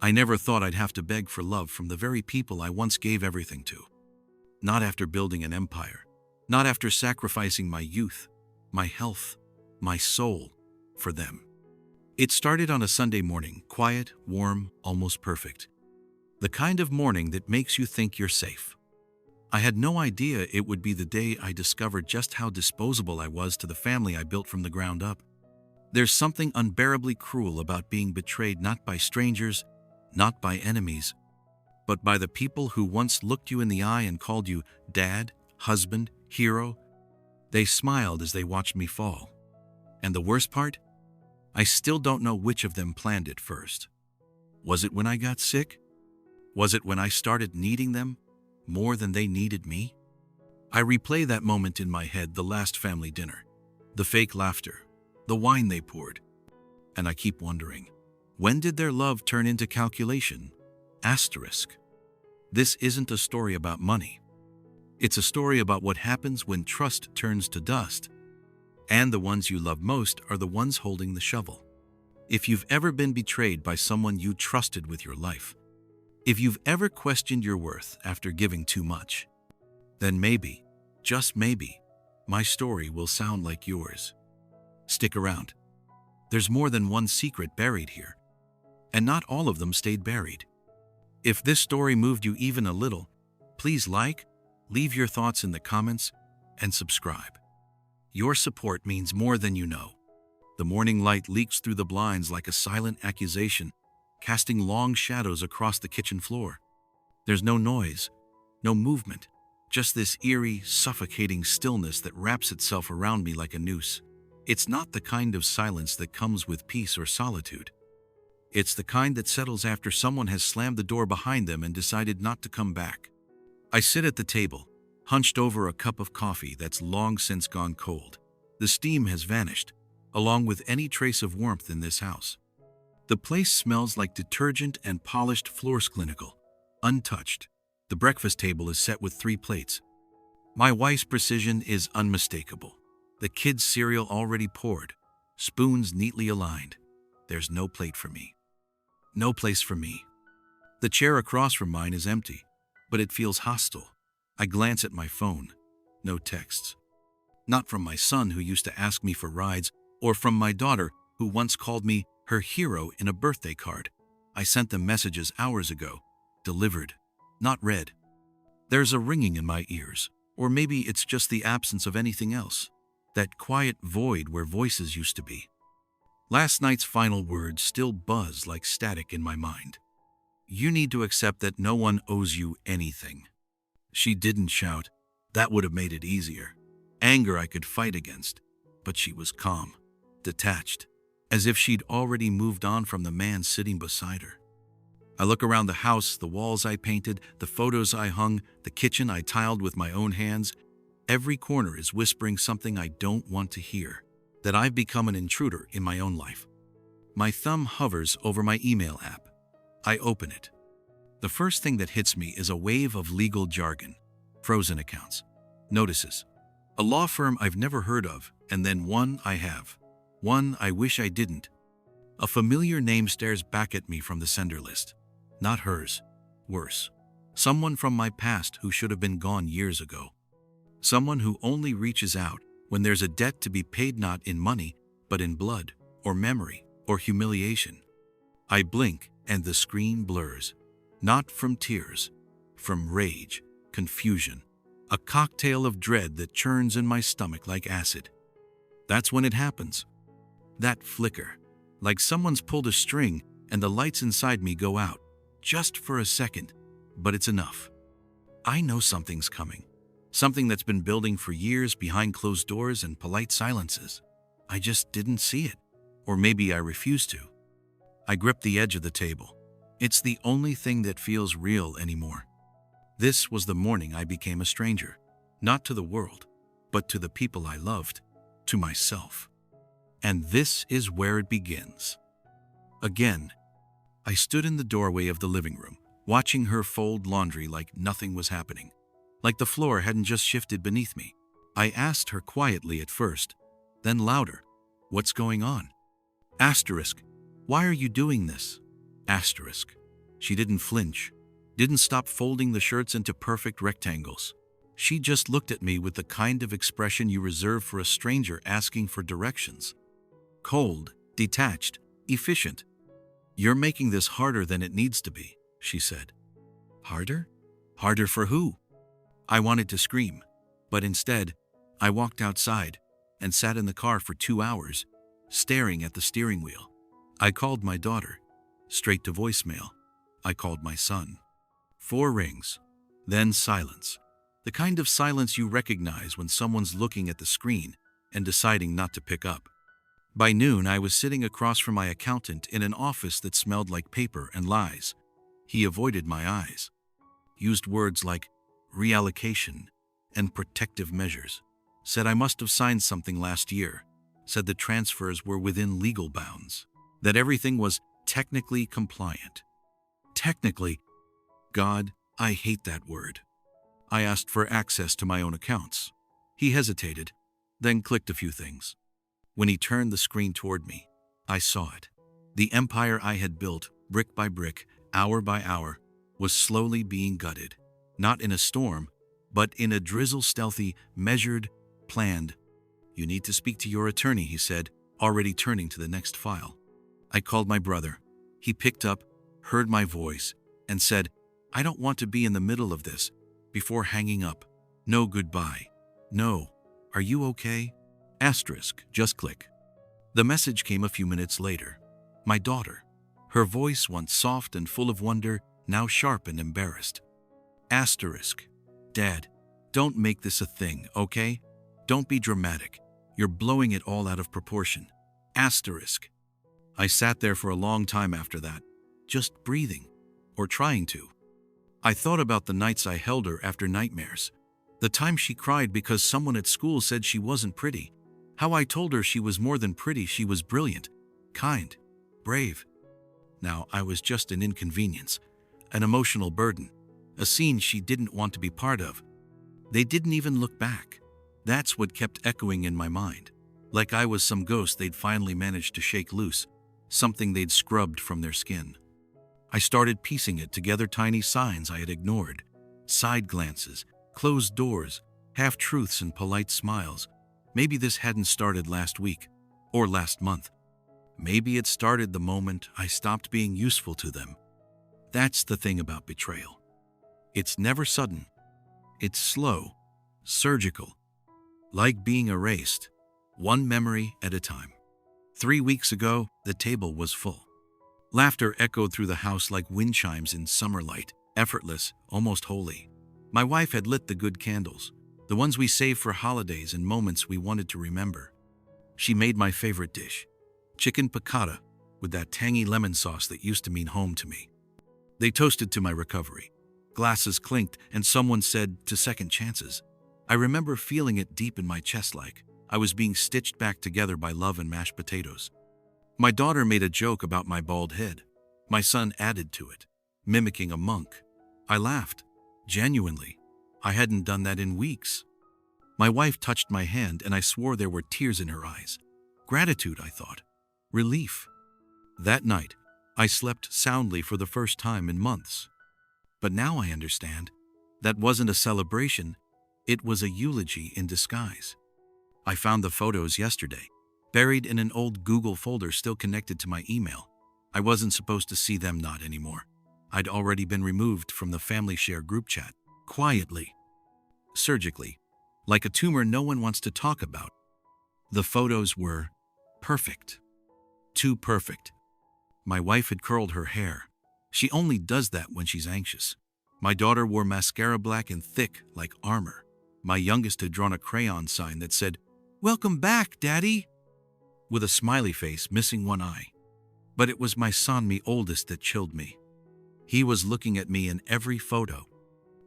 I never thought I'd have to beg for love from the very people I once gave everything to. Not after building an empire. Not after sacrificing my youth, my health, my soul for them. It started on a Sunday morning, quiet, warm, almost perfect. The kind of morning that makes you think you're safe. I had no idea it would be the day I discovered just how disposable I was to the family I built from the ground up. There's something unbearably cruel about being betrayed not by strangers, not by enemies, but by the people who once looked you in the eye and called you dad, husband, hero. They smiled as they watched me fall. And the worst part? I still don't know which of them planned it first. Was it when I got sick? Was it when I started needing them more than they needed me? I replay that moment in my head, the last family dinner, the fake laughter, the wine they poured, and I keep wondering, when did their love turn into calculation? Asterisk. This isn't a story about money. It's a story about what happens when trust turns to dust, and the ones you love most are the ones holding the shovel. If you've ever been betrayed by someone you trusted with your life, if you've ever questioned your worth after giving too much, then maybe, just maybe, my story will sound like yours. Stick around. There's more than one secret buried here, and not all of them stayed buried. If this story moved you even a little, please like, leave your thoughts in the comments, and subscribe. Your support means more than you know. The morning light leaks through the blinds like a silent accusation, casting long shadows across the kitchen floor. There's no noise, no movement, just this eerie, suffocating stillness that wraps itself around me like a noose. It's not the kind of silence that comes with peace or solitude. It's the kind that settles after someone has slammed the door behind them and decided not to come back. I sit at the table, hunched over a cup of coffee that's long since gone cold. The steam has vanished, along with any trace of warmth in this house. The place smells like detergent and polished floors, clinical, untouched. The breakfast table is set with 3 plates. My wife's precision is unmistakable. The kids' cereal already poured, spoons neatly aligned. There's no plate for me. No place for me. The chair across from mine is empty, but it feels hostile. I glance at my phone. No texts. Not from my son who used to ask me for rides, or from my daughter who once called me her hero in a birthday card. I sent them messages hours ago. Delivered, not read. There's a ringing in my ears, or maybe it's just the absence of anything else. That quiet void where voices used to be. Last night's final words still buzz like static in my mind. You need to accept that no one owes you anything. She didn't shout. That would have made it easier. Anger I could fight against, but she was calm, detached, as if she'd already moved on from the man sitting beside her. I look around the house, the walls I painted, the photos I hung, the kitchen I tiled with my own hands. Every corner is whispering something I don't want to hear, that I've become an intruder in my own life. My thumb hovers over my email app. I open it. The first thing that hits me is a wave of legal jargon, frozen accounts, notices, a law firm I've never heard of, and then one I have, one I wish I didn't. A familiar name stares back at me from the sender list. Not hers. Worse. Someone from my past who should have been gone years ago. Someone who only reaches out when there's a debt to be paid, not in money, but in blood, or memory, or humiliation. I blink and the screen blurs. Not from tears, from rage, confusion, a cocktail of dread that churns in my stomach like acid. That's when it happens. That flicker, like someone's pulled a string and the lights inside me go out, just for a second, but it's enough. I know something's coming. Something that's been building for years behind closed doors and polite silences. I just didn't see it. Or maybe I refused to. I grip the edge of the table. It's the only thing that feels real anymore. This was the morning I became a stranger. Not to the world, but to the people I loved, to myself. And this is where it begins. Again, I stood in the doorway of the living room, watching her fold laundry like nothing was happening. Like the floor hadn't just shifted beneath me. I asked her quietly at first, then louder, "What's going on?" Asterisk, "Why are you doing this?" Asterisk, She didn't flinch, didn't stop folding the shirts into perfect rectangles. She just looked at me with the kind of expression you reserve for a stranger asking for directions. Cold, detached, efficient. "You're making this harder than it needs to be," she said. Harder? Harder for who? I wanted to scream, but instead, I walked outside and sat in the car for 2 hours, staring at the steering wheel. I called my daughter, straight to voicemail. I called my son. 4 rings, then silence. The kind of silence you recognize when someone's looking at the screen and deciding not to pick up. By noon, I was sitting across from my accountant in an office that smelled like paper and lies. He avoided my eyes, used words like reallocation and protective measures, said I must have signed something last year, said the transfers were within legal bounds, that everything was technically compliant. Technically, God, I hate that word. I asked for access to my own accounts. He hesitated, then clicked a few things. When he turned the screen toward me, I saw it. The empire I had built, brick by brick, hour by hour, was slowly being gutted. Not in a storm, but in a drizzle, stealthy, measured, planned. "You need to speak to your attorney," he said, already turning to the next file. I called my brother. He picked up, heard my voice, and said, "I don't want to be in the middle of this," before hanging up. "No goodbye. No. Are you okay?" Asterisk, just click. The message came a few minutes later. My daughter. Her voice, once soft and full of wonder, now sharp and embarrassed. Asterisk. "Dad, don't make this a thing, okay? Don't be dramatic. You're blowing it all out of proportion." Asterisk. I sat there for a long time after that, just breathing, or trying to. I thought about the nights I held her after nightmares. The time she cried because someone at school said she wasn't pretty. How I told her she was more than pretty, she was brilliant, kind, brave. Now I was just an inconvenience, an emotional burden, a scene she didn't want to be part of. They didn't even look back. That's what kept echoing in my mind, like I was some ghost they'd finally managed to shake loose, something they'd scrubbed from their skin. I started piecing it together, tiny signs I had ignored, side glances, closed doors, half-truths and polite smiles. Maybe this hadn't started last week, or last month. Maybe it started the moment I stopped being useful to them. That's the thing about betrayal. It's never sudden. It's slow, surgical, like being erased, one memory at a time. 3 weeks ago, the table was full. Laughter echoed through the house like wind chimes in summer light, effortless, almost holy. My wife had lit the good candles, the ones we saved for holidays and moments we wanted to remember. She made my favorite dish, chicken piccata, with that tangy lemon sauce that used to mean home to me. They toasted to my recovery. Glasses clinked, and someone said, "To second chances." I remember feeling it deep in my chest, like I was being stitched back together by love and mashed potatoes. My daughter made a joke about my bald head. My son added to it, mimicking a monk. I laughed. Genuinely. I hadn't done that in weeks. My wife touched my hand, and I swore there were tears in her eyes. Gratitude, I thought. Relief. That night, I slept soundly for the first time in months. But now I understand. That wasn't a celebration. It was a eulogy in disguise. I found the photos yesterday, buried in an old Google folder still connected to my email. I wasn't supposed to see them, not anymore. I'd already been removed from the family share group chat, quietly, surgically, like a tumor no one wants to talk about. The photos were perfect. Too perfect. My wife had curled her hair. She only does that when she's anxious. My daughter wore mascara black and thick like armor. My youngest had drawn a crayon sign that said, "Welcome back, Daddy," with a smiley face missing one eye. But it was my son, me oldest, that chilled me. He was looking at me in every photo.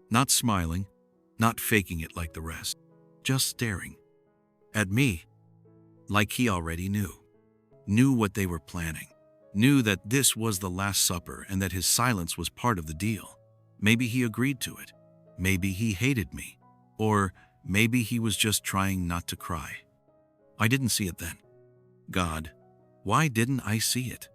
Not smiling, not faking it like the rest. Just staring. At me. Like he already knew. Knew what they were planning. Knew that this was the Last Supper and that his silence was part of the deal. Maybe he agreed to it. Maybe he hated me. Or maybe he was just trying not to cry. I didn't see it then. God, why didn't I see it?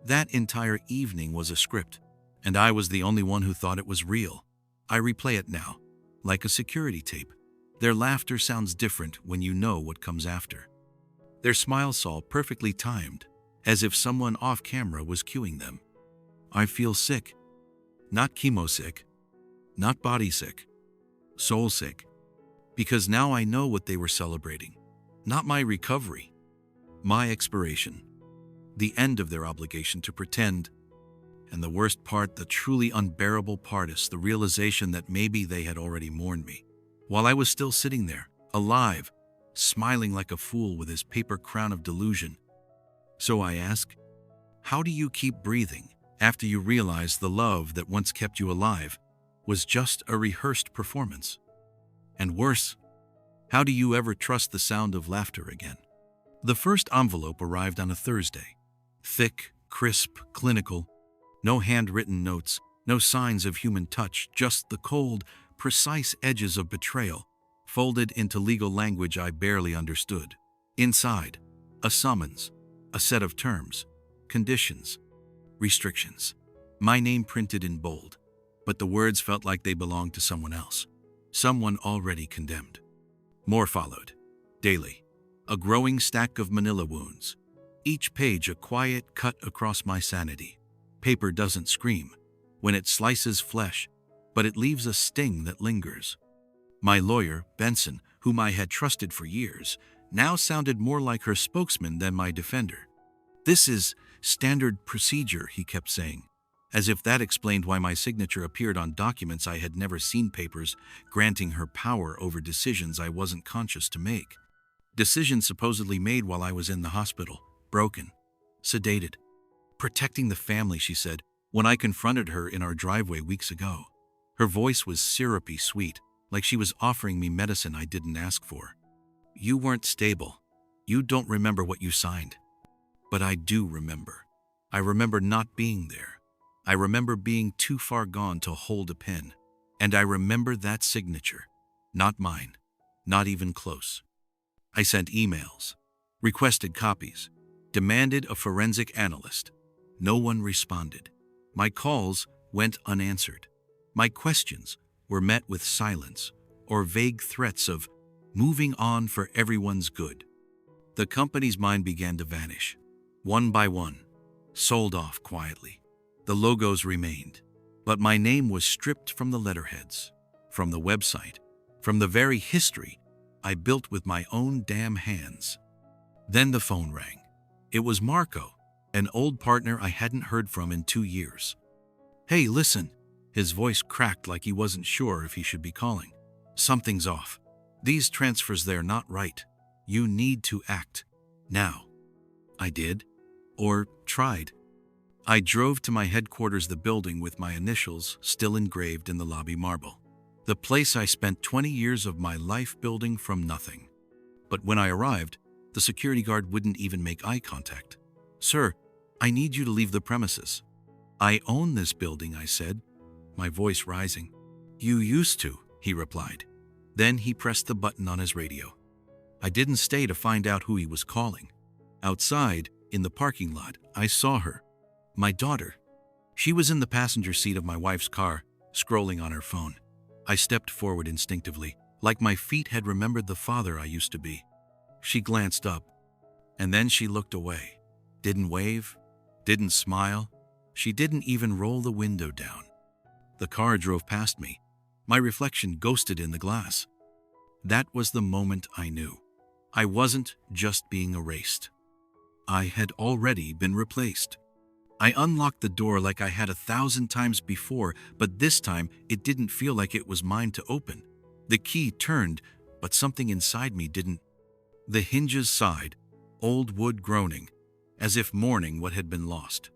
That entire evening was a script. And I was the only one who thought it was real. I replay it now, like a security tape. Their laughter sounds different when you know what comes after. Their smiles all perfectly timed, as if someone off camera was cueing them. I feel sick. Not chemo sick. Not body sick. Soul sick. Because now I know what they were celebrating. Not my recovery. My expiration. The end of their obligation to pretend. And the worst part, the truly unbearable part, is the realization that maybe they had already mourned me, while I was still sitting there, alive, smiling like a fool with his paper crown of delusion. So I ask, how do you keep breathing after you realize the love that once kept you alive was just a rehearsed performance? And worse, how do you ever trust the sound of laughter again? The first envelope arrived on a Thursday. Thick, crisp, clinical. No handwritten notes, no signs of human touch, just the cold, precise edges of betrayal, folded into legal language I barely understood. Inside, a summons, a set of terms, conditions, restrictions. My name printed in bold, but the words felt like they belonged to someone else, someone already condemned. More followed, daily, a growing stack of manila wounds, each page a quiet cut across my sanity. Paper doesn't scream when it slices flesh, but it leaves a sting that lingers. My lawyer, Benson, whom I had trusted for years, now sounded more like her spokesman than my defender. "This is standard procedure," he kept saying, as if that explained why my signature appeared on documents I had never seen, papers granting her power over decisions I wasn't conscious to make. Decisions supposedly made while I was in the hospital, broken, sedated. Protecting the family, she said, when I confronted her in our driveway weeks ago. Her voice was syrupy sweet, like she was offering me medicine I didn't ask for. "You weren't stable. You don't remember what you signed." But I do remember. I remember not being there. I remember being too far gone to hold a pen. And I remember that signature. Not mine. Not even close. I sent emails, requested copies, demanded a forensic analyst. No one responded. My calls went unanswered. My questions were met with silence or vague threats of moving on for everyone's good. The company's mind began to vanish. One by one, sold off quietly. The logos remained, but my name was stripped from the letterheads, from the website, from the very history I built with my own damn hands. Then the phone rang. It was Marco, an old partner I hadn't heard from in 2 years. "Hey, listen." His voice cracked like he wasn't sure if he should be calling. "Something's off. These transfers, they're not right. You need to act. Now." I did. Or tried. I drove to my headquarters, the building with my initials still engraved in the lobby marble. The place I spent 20 years of my life building from nothing. But when I arrived, the security guard wouldn't even make eye contact. "Sir, I need you to leave the premises." "I own this building," I said, my voice rising. "You used to," he replied. Then he pressed the button on his radio. I didn't stay to find out who he was calling. Outside, in the parking lot, I saw her. My daughter. She was in the passenger seat of my wife's car, scrolling on her phone. I stepped forward instinctively, like my feet had remembered the father I used to be. She glanced up, and then she looked away. Didn't wave, didn't smile. She didn't even roll the window down. The car drove past me. My reflection ghosted in the glass. That was the moment I knew. I wasn't just being erased. I had already been replaced. I unlocked the door like I had 1,000 times before, but this time it didn't feel like it was mine to open. The key turned, but something inside me didn't. The hinges sighed, old wood groaning, as if mourning what had been lost.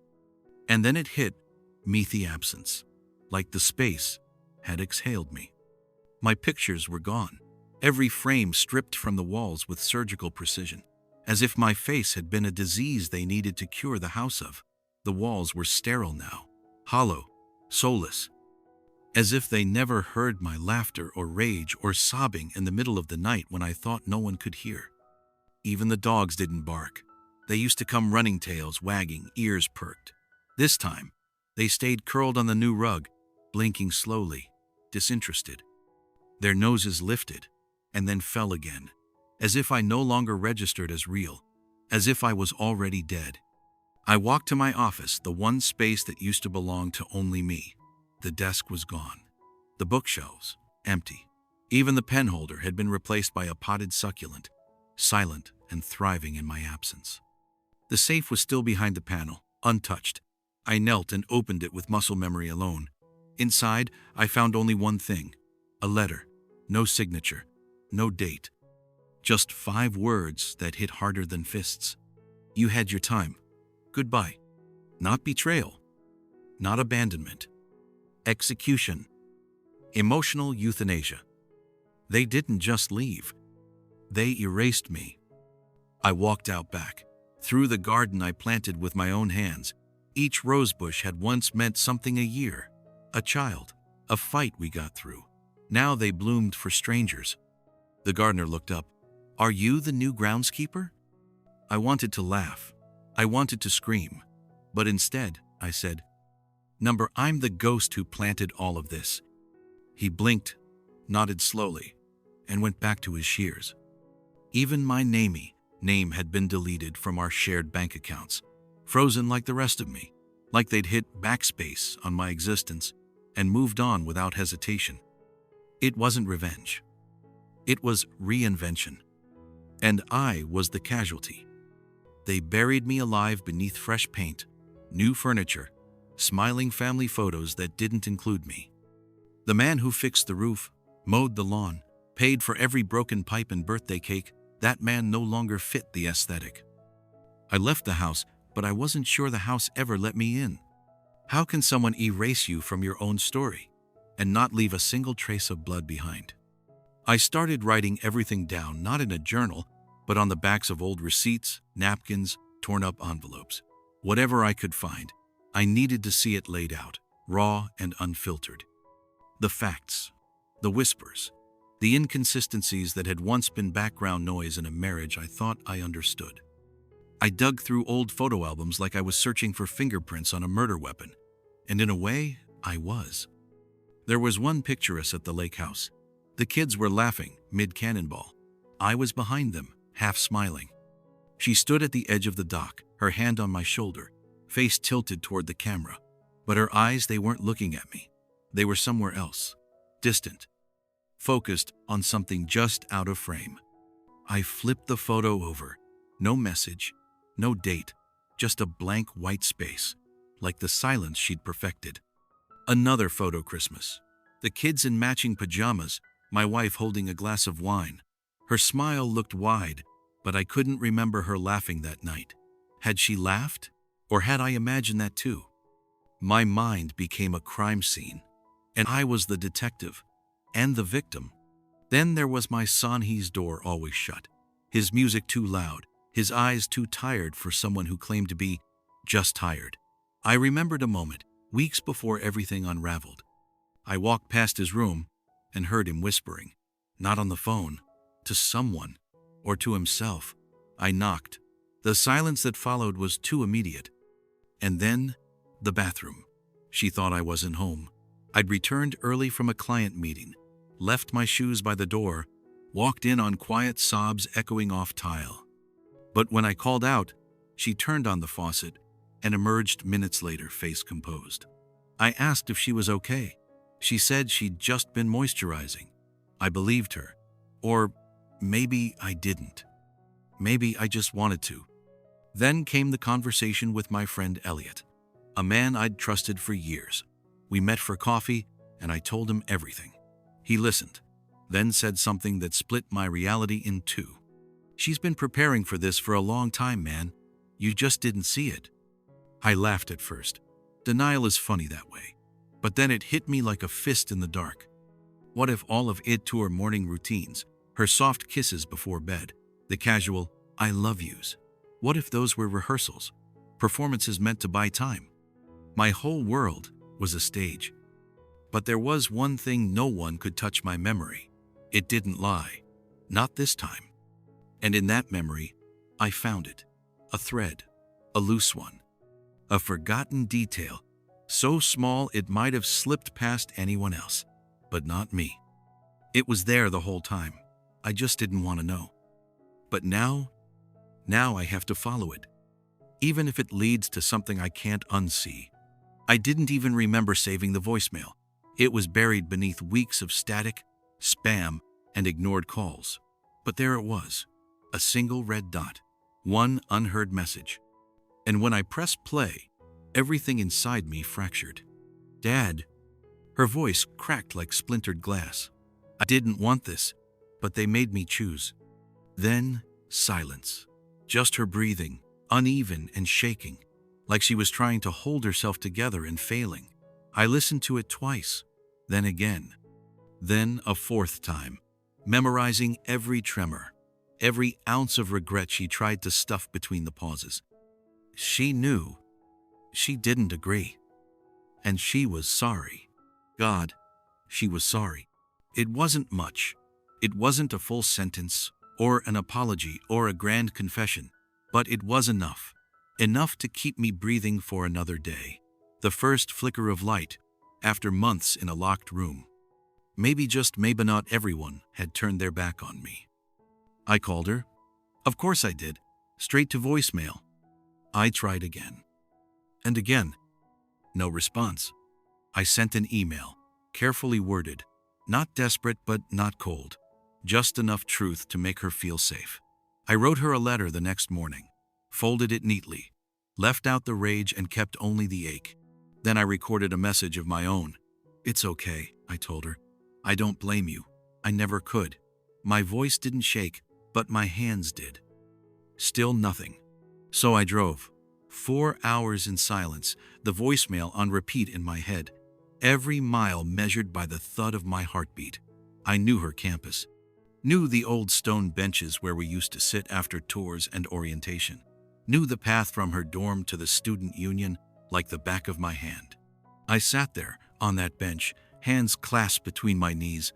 And then it hit me, the absence, like the space had exhaled me. My pictures were gone, every frame stripped from the walls with surgical precision, as if my face had been a disease they needed to cure the house of. The walls were sterile now, hollow, soulless, as if they never heard my laughter or rage or sobbing in the middle of the night when I thought no one could hear. Even the dogs didn't bark. They used to come running, tails wagging, ears perked. This time, They stayed curled on the new rug, blinking slowly, disinterested. Their noses lifted, and then fell again, as if I no longer registered as real, as if I was already dead. I walked to my office, the one space that used to belong to only me. The desk was gone. The bookshelves, empty. Even the pen holder had been replaced by a potted succulent, silent and thriving in my absence. The safe was still behind the panel, untouched. I knelt and opened it with muscle memory alone. Inside, I found only one thing: a letter. No signature, no date. Just 5 words that hit harder than fists. You had your time. Goodbye. Not betrayal. Not abandonment. Execution. Emotional euthanasia. They didn't just leave. They erased me. I walked out back, through the garden I planted with my own hands. Each rosebush had once meant something: a year, a child, a fight we got through. Now they bloomed for strangers. The gardener looked up. "Are you the new groundskeeper?" I wanted to laugh. I wanted to scream. But instead, I said, "I'm the ghost who planted all of this." He blinked, nodded slowly, and went back to his shears. Even my name had been deleted from our shared bank accounts, frozen like the rest of me, like they'd hit backspace on my existence and moved on without hesitation. It wasn't revenge. It was reinvention. And I was the casualty. They buried me alive beneath fresh paint, new furniture, smiling family photos that didn't include me. The man who fixed the roof, mowed the lawn, paid for every broken pipe and birthday cake, that man no longer fit the aesthetic. I left the house, but I wasn't sure the house ever let me in. How can someone erase you from your own story and not leave a single trace of blood behind? I started writing everything down, not in a journal, but on the backs of old receipts, napkins, torn-up envelopes. Whatever I could find, I needed to see it laid out, raw and unfiltered. The facts, the whispers, the inconsistencies that had once been background noise in a marriage I thought I understood. I dug through old photo albums like I was searching for fingerprints on a murder weapon, and in a way, I was. There was one picture us at the lake house. The kids were laughing, mid-cannonball. I was behind them, half smiling. She stood at the edge of the dock, her hand on my shoulder, face tilted toward the camera. But her eyes, they weren't looking at me. They were somewhere else, distant, focused on something just out of frame. I flipped the photo over. No message, no date, just a blank white space, like the silence she'd perfected. Another photo: Christmas. The kids in matching pajamas, my wife holding a glass of wine. Her smile looked wide, but I couldn't remember her laughing that night. Had she laughed? Or had I imagined that too? My mind became a crime scene, and I was the detective and the victim. Then there was my son, his door always shut, his music too loud, his eyes too tired for someone who claimed to be just tired. I remembered a moment, weeks before everything unraveled. I walked past his room and heard him whispering, not on the phone, to someone, or to himself. I knocked. The silence that followed was too immediate. And then, the bathroom. She thought I wasn't home. I'd returned early from a client meeting, left my shoes by the door, walked in on quiet sobs echoing off tile. But when I called out, she turned on the faucet and emerged minutes later, face composed. I asked if she was okay. She said she'd just been moisturizing. I believed her. Or maybe I didn't. Maybe I just wanted to. Then came the conversation with my friend Elliot, a man I'd trusted for years. We met for coffee, and I told him everything. He listened, then said something that split my reality in two. "She's been preparing for this for a long time, man. You just didn't see it." I laughed at first. Denial is funny that way. But then it hit me like a fist in the dark. What if all of it to her morning routines, her soft kisses before bed, the casual "I love yous"? What if those were rehearsals, performances meant to buy time? My whole world was a stage. But there was one thing: no one could touch my memory. It didn't lie. Not this time. And in that memory, I found it. A thread. A loose one. A forgotten detail. So small it might have slipped past anyone else, but not me. It was there the whole time. I just didn't want to know. But now I have to follow it, even if it leads to something I can't unsee. I didn't even remember saving the voicemail. It was buried beneath weeks of static, spam, and ignored calls. But there it was, a single red dot, one unheard message. And when I pressed play, everything inside me fractured. "Dad." Her voice cracked like splintered glass. "I didn't want this, but they made me choose." Then, silence. Just her breathing, uneven and shaking, like she was trying to hold herself together and failing. I listened to it twice, then again, then a fourth time, memorizing every tremor, every ounce of regret she tried to stuff between the pauses. She knew. She didn't agree. And she was sorry. God, she was sorry. It wasn't much. It wasn't a full sentence, or an apology, or a grand confession, but it was enough. Enough to keep me breathing for another day. The first flicker of light, after months in a locked room. Maybe just maybe not everyone had turned their back on me. I called her. Of course I did. Straight to voicemail. I tried again. And again. No response. I sent an email, carefully worded, not desperate but not cold. Just enough truth to make her feel safe. I wrote her a letter the next morning, folded it neatly, left out the rage and kept only the ache. Then I recorded a message of my own. "It's okay," I told her. "I don't blame you. I never could." My voice didn't shake, but my hands did. Still nothing. So I drove. 4 hours in silence, the voicemail on repeat in my head. Every mile measured by the thud of my heartbeat. I knew her campus. Knew the old stone benches where we used to sit after tours and orientation. Knew the path from her dorm to the student union like the back of my hand. I sat there, on that bench, hands clasped between my knees,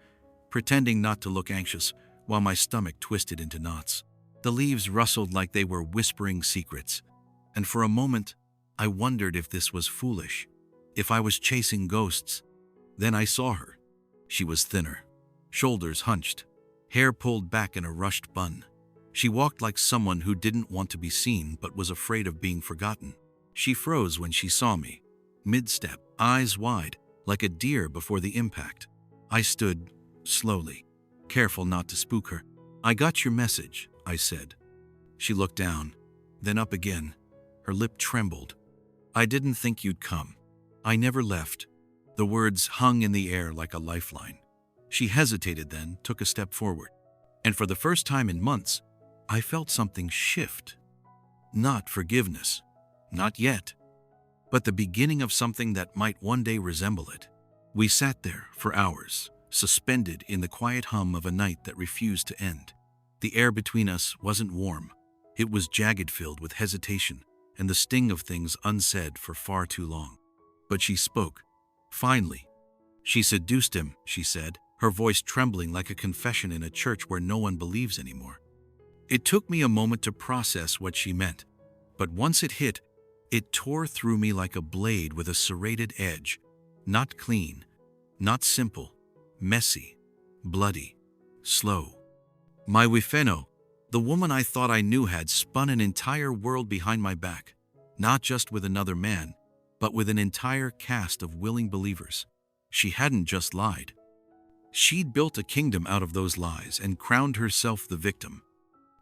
pretending not to look anxious, while my stomach twisted into knots. The leaves rustled like they were whispering secrets, and for a moment, I wondered if this was foolish, if I was chasing ghosts. Then I saw her. She was thinner, shoulders hunched, hair pulled back in a rushed bun. She walked like someone who didn't want to be seen but was afraid of being forgotten. She froze when she saw me, mid-step, eyes wide, like a deer before the impact. I stood, slowly, careful not to spook her. "I got your message," I said. She looked down, then up again. Her lip trembled. "I didn't think you'd come. I never left." The words hung in the air like a lifeline. She hesitated, then took a step forward. And for the first time in months, I felt something shift. Not forgiveness. Not yet. But the beginning of something that might one day resemble it. We sat there for hours, suspended in the quiet hum of a night that refused to end. The air between us wasn't warm. It was jagged, filled with hesitation and the sting of things unsaid for far too long. But she spoke. Finally. "She seduced him," she said, her voice trembling like a confession in a church where no one believes anymore. It took me a moment to process what she meant, but once it hit, it tore through me like a blade with a serrated edge. Not clean, not simple, messy, bloody, slow. My wifeno, the woman I thought I knew, had spun an entire world behind my back, not just with another man, but with an entire cast of willing believers. She hadn't just lied. She'd built a kingdom out of those lies and crowned herself the victim.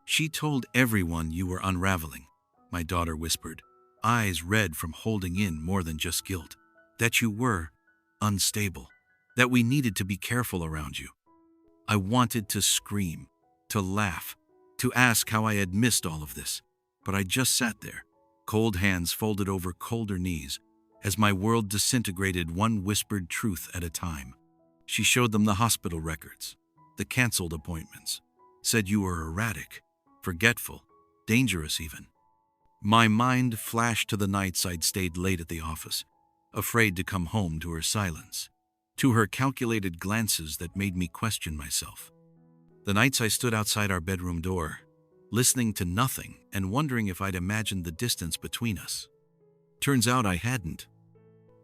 "She told everyone you were unraveling," my daughter whispered, eyes red from holding in more than just guilt. "That you were unstable, that we needed to be careful around you." I wanted to scream, to laugh, to ask how I had missed all of this, but I just sat there, cold hands folded over colder knees, as my world disintegrated one whispered truth at a time. She showed them the hospital records, the canceled appointments, said you were erratic, forgetful, dangerous even. My mind flashed to the nights I'd stayed late at the office, afraid to come home, to her silence, to her calculated glances that made me question myself. The nights I stood outside our bedroom door, listening to nothing and wondering if I'd imagined the distance between us. Turns out I hadn't.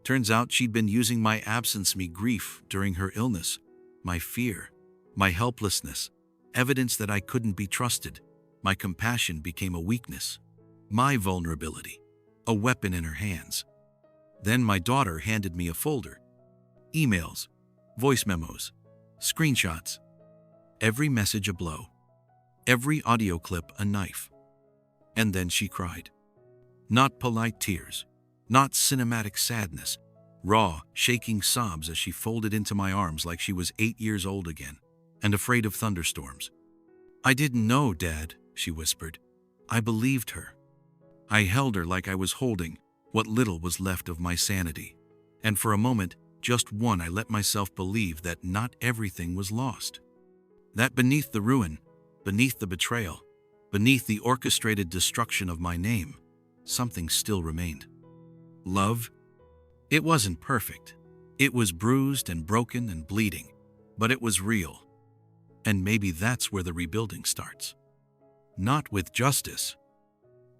Turns out she'd been using my absence, me grief during her illness, my fear, my helplessness, evidence that I couldn't be trusted. My compassion became a weakness, my vulnerability, a weapon in her hands. Then my daughter handed me a folder. Emails, voice memos, screenshots. Every message a blow. Every audio clip a knife. And then she cried. Not polite tears, not cinematic sadness, raw, shaking sobs as she folded into my arms like she was 8 years old again and afraid of thunderstorms. I didn't know, Dad, she whispered. I believed her. I held her like I was holding what little was left of my sanity. And for a moment, just one, I let myself believe that not everything was lost. That beneath the ruin, beneath the betrayal, beneath the orchestrated destruction of my name, something still remained. Love? It wasn't perfect. It was bruised and broken and bleeding, but it was real. And maybe that's where the rebuilding starts. Not with justice,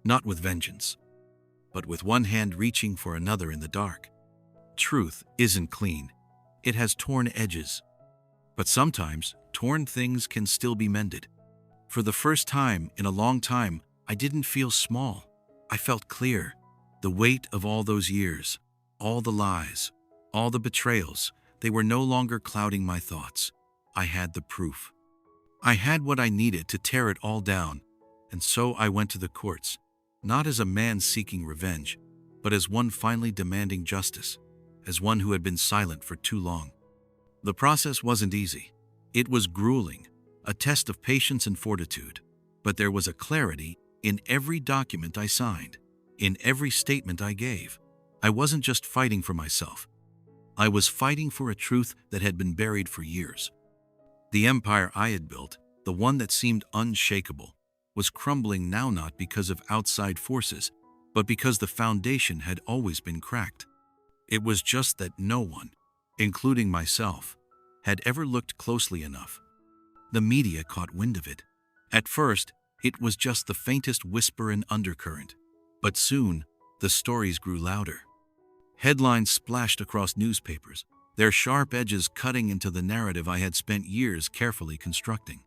not with vengeance, but with one hand reaching for another in the dark. Truth isn't clean. It has torn edges. But sometimes, torn things can still be mended. For the first time in a long time, I didn't feel small. I felt clear. The weight of all those years, all the lies, all the betrayals, they were no longer clouding my thoughts. I had the proof. I had what I needed to tear it all down. And so I went to the courts, not as a man seeking revenge, but as one finally demanding justice, as one who had been silent for too long. The process wasn't easy. It was grueling, a test of patience and fortitude. But there was a clarity in every document I signed, in every statement I gave. I wasn't just fighting for myself. I was fighting for a truth that had been buried for years. The empire I had built, the one that seemed unshakable, was crumbling now, not because of outside forces, but because the foundation had always been cracked. It was just that no one, including myself, had ever looked closely enough. The media caught wind of it. At first, it was just the faintest whisper and undercurrent. But soon, the stories grew louder. Headlines splashed across newspapers, their sharp edges cutting into the narrative I had spent years carefully constructing.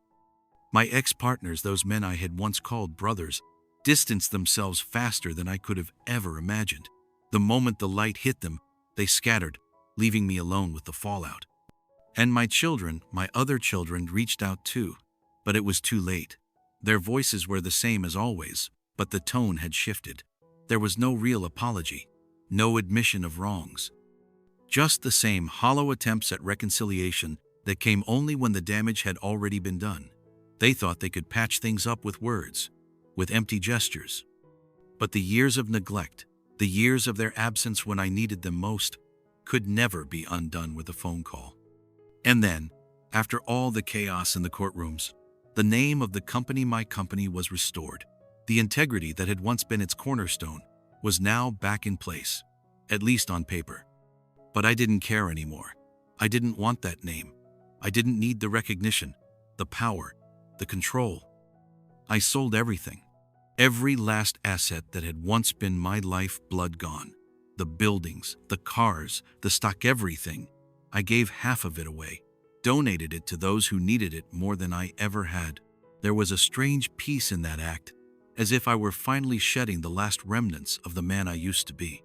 My ex-partners, those men I had once called brothers, distanced themselves faster than I could have ever imagined. The moment the light hit them, they scattered, leaving me alone with the fallout. And my children, my other children, reached out too, but it was too late. Their voices were the same as always, but the tone had shifted. There was no real apology, no admission of wrongs. Just the same hollow attempts at reconciliation that came only when the damage had already been done. They thought they could patch things up with words, with empty gestures. But the years of neglect, the years of their absence when I needed them most, could never be undone with a phone call. And then, after all the chaos in the courtrooms, the name of the company, my company, was restored. The integrity that had once been its cornerstone was now back in place, at least on paper. But I didn't care anymore. I didn't want that name. I didn't need the recognition, the power, the control. I sold everything. Every last asset that had once been my lifeblood gone. The buildings, the cars, the stock, everything. I gave half of it away, donated it to those who needed it more than I ever had. There was a strange peace in that act, as if I were finally shedding the last remnants of the man I used to be.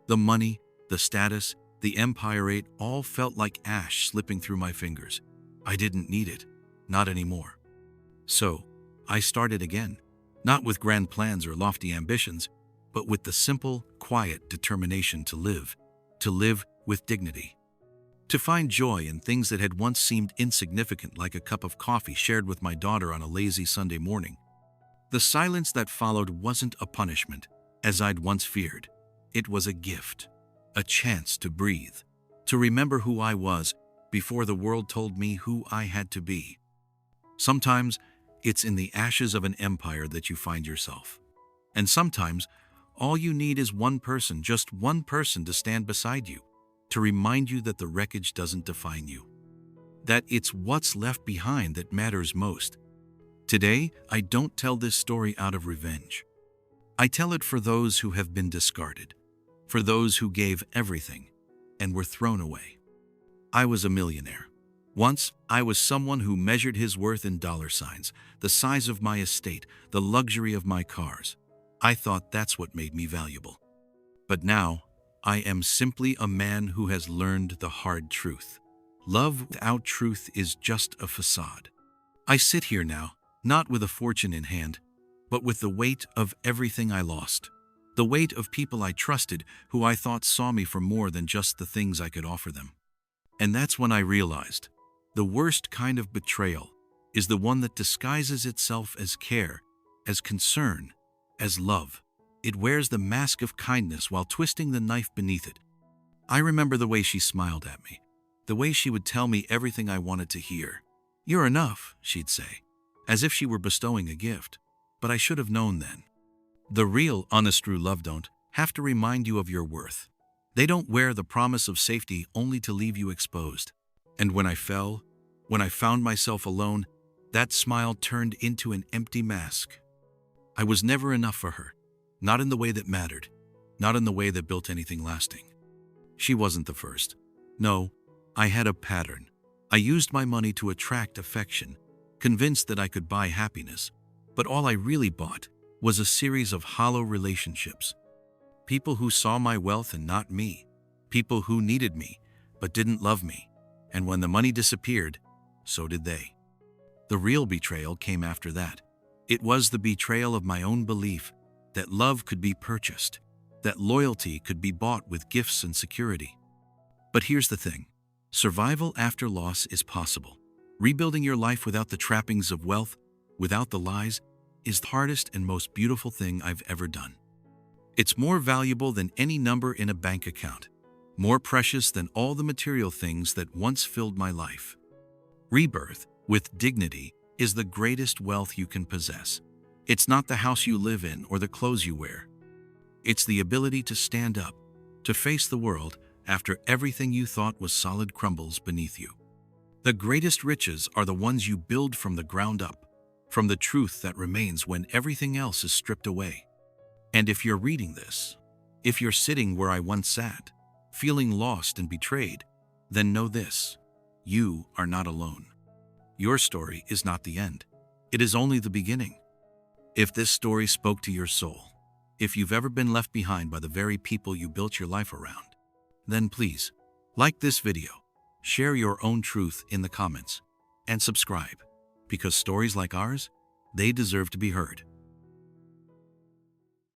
The money, the status, the empire, it all felt like ash slipping through my fingers. I didn't need it, not anymore. So, I started again, not with grand plans or lofty ambitions, but with the simple, quiet determination to live with dignity. To find joy in things that had once seemed insignificant, like a cup of coffee shared with my daughter on a lazy Sunday morning. The silence that followed wasn't a punishment, as I'd once feared. It was a gift, a chance to breathe, to remember who I was before the world told me who I had to be. Sometimes it's in the ashes of an empire that you find yourself. And sometimes all you need is one person, just one person, to stand beside you, to remind you that the wreckage doesn't define you, that it's what's left behind that matters most. Today, I don't tell this story out of revenge. I tell it for those who have been discarded, for those who gave everything, and were thrown away. I was a millionaire. Once, I was someone who measured his worth in dollar signs, the size of my estate, the luxury of my cars. I thought that's what made me valuable. But now, I am simply a man who has learned the hard truth. Love without truth is just a facade. I sit here now, not with a fortune in hand, but with the weight of everything I lost. The weight of people I trusted who I thought saw me for more than just the things I could offer them. And that's when I realized the worst kind of betrayal is the one that disguises itself as care, as concern, as love. It wears the mask of kindness while twisting the knife beneath it. I remember the way she smiled at me, the way she would tell me everything I wanted to hear. "You're enough," she'd say, as if she were bestowing a gift. But I should have known then. The real, honest, true love don't have to remind you of your worth. They don't wear the promise of safety only to leave you exposed. And when I fell, when I found myself alone, that smile turned into an empty mask. I was never enough for her, not in the way that mattered, not in the way that built anything lasting. She wasn't the first. No, I had a pattern. I used my money to attract affection, convinced that I could buy happiness. But all I really bought was a series of hollow relationships. People who saw my wealth and not me. People who needed me, but didn't love me. And when the money disappeared, so did they. The real betrayal came after that. It was the betrayal of my own belief that love could be purchased, that loyalty could be bought with gifts and security. But here's the thing. Survival after loss is possible. Rebuilding your life without the trappings of wealth, without the lies, is the hardest and most beautiful thing I've ever done. It's more valuable than any number in a bank account, more precious than all the material things that once filled my life. Rebirth, with dignity, is the greatest wealth you can possess. It's not the house you live in or the clothes you wear. It's the ability to stand up, to face the world after everything you thought was solid crumbles beneath you. The greatest riches are the ones you build from the ground up, from the truth that remains when everything else is stripped away. And if you're reading this, if you're sitting where I once sat, feeling lost and betrayed, then know this: you are not alone. Your story is not the end. It is only the beginning. If this story spoke to your soul, if you've ever been left behind by the very people you built your life around, then please, like this video, share your own truth in the comments, and subscribe, because stories like ours, they deserve to be heard.